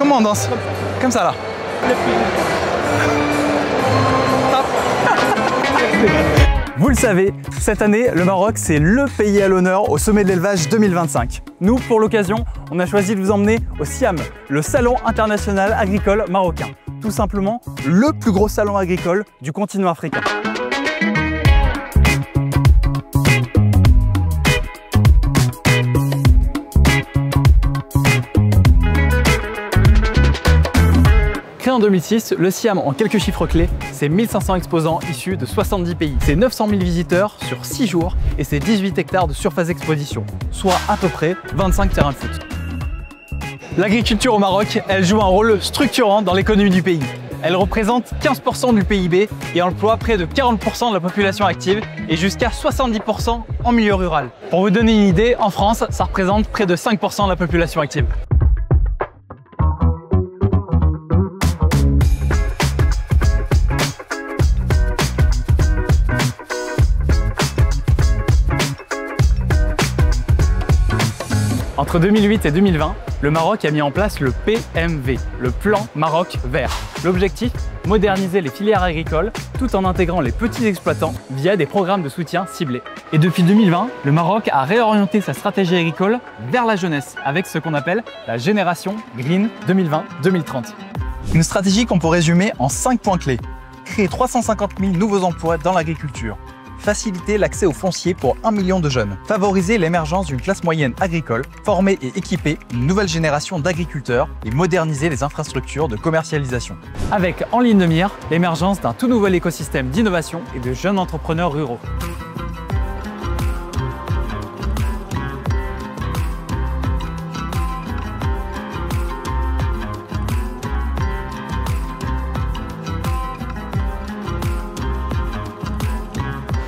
Comment on danse? Comme ça là. Vous le savez, cette année, le Maroc, c'est le pays à l'honneur au sommet de l'élevage 2025. Nous, pour l'occasion, on a choisi de vous emmener au SIAM, le Salon international agricole marocain. Tout simplement, le plus gros salon agricole du continent africain. Créé en 2006, le SIAM, en quelques chiffres clés, c'est 1500 exposants issus de 70 pays. C'est 900 000 visiteurs sur 6 jours et c'est 18 hectares de surface d'exposition, soit à peu près 25 terrains de foot. L'agriculture au Maroc, elle joue un rôle structurant dans l'économie du pays. Elle représente 15% du PIB et emploie près de 40% de la population active et jusqu'à 70% en milieu rural. Pour vous donner une idée, en France, ça représente près de 5% de la population active. Entre 2008 et 2020, le Maroc a mis en place le PMV, le Plan Maroc Vert. L'objectif, moderniser les filières agricoles tout en intégrant les petits exploitants via des programmes de soutien ciblés. Et depuis 2020, le Maroc a réorienté sa stratégie agricole vers la jeunesse avec ce qu'on appelle la génération Green 2020-2030. Une stratégie qu'on peut résumer en 5 points clés. Créer 350 000 nouveaux emplois dans l'agriculture. Faciliter l'accès au foncier pour 1 million de jeunes. Favoriser l'émergence d'une classe moyenne agricole, former et équiper une nouvelle génération d'agriculteurs et moderniser les infrastructures de commercialisation. Avec en ligne de mire l'émergence d'un tout nouvel écosystème d'innovation et de jeunes entrepreneurs ruraux.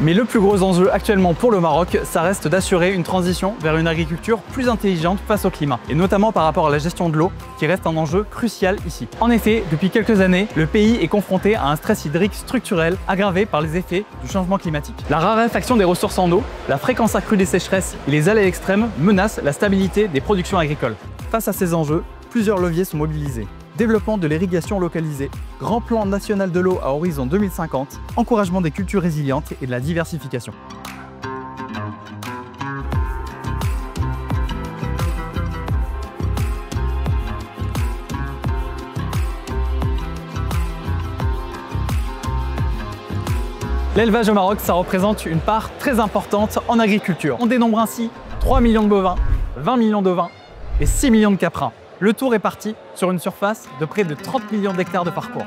Mais le plus gros enjeu actuellement pour le Maroc, ça reste d'assurer une transition vers une agriculture plus intelligente face au climat, et notamment par rapport à la gestion de l'eau, qui reste un enjeu crucial ici. En effet, depuis quelques années, le pays est confronté à un stress hydrique structurel aggravé par les effets du changement climatique. La raréfaction des ressources en eau, la fréquence accrue des sécheresses et les aléas extrêmes menacent la stabilité des productions agricoles. Face à ces enjeux, plusieurs leviers sont mobilisés. Développement de l'irrigation localisée, grand plan national de l'eau à horizon 2050, encouragement des cultures résilientes et de la diversification. L'élevage au Maroc, ça représente une part très importante en agriculture. On dénombre ainsi 3 millions de bovins, 20 millions d'ovins et 6 millions de caprins. Le tout réparti sur une surface de près de 30 millions d'hectares de parcours.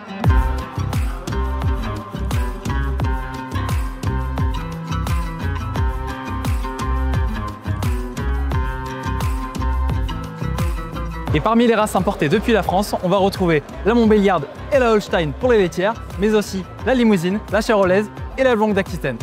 Et parmi les races importées depuis la France, on va retrouver la Montbéliarde et la Holstein pour les laitières, mais aussi la Limousine, la Charolaise et la Blanc d'Aquitaine.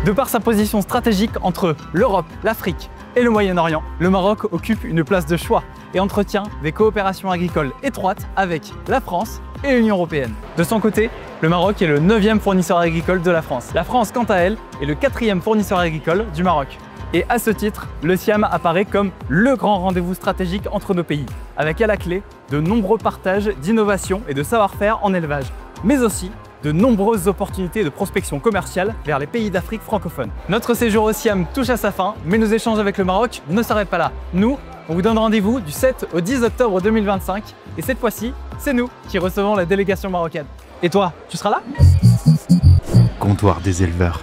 De par sa position stratégique entre l'Europe, l'Afrique et le Moyen-Orient, le Maroc occupe une place de choix et entretient des coopérations agricoles étroites avec la France et l'Union européenne. De son côté, le Maroc est le 9e fournisseur agricole de la France. La France, quant à elle, est le 4e fournisseur agricole du Maroc. Et à ce titre, le SIAM apparaît comme le grand rendez-vous stratégique entre nos pays, avec à la clé de nombreux partages d'innovation et de savoir-faire en élevage, mais aussi de nombreuses opportunités de prospection commerciale vers les pays d'Afrique francophone. Notre séjour au SIAM touche à sa fin, mais nos échanges avec le Maroc ne s'arrêtent pas là. Nous, on vous donne rendez-vous du 7 au 10 octobre 2025 et cette fois-ci, c'est nous qui recevons la délégation marocaine. Et toi, tu seras là? Comptoir des éleveurs.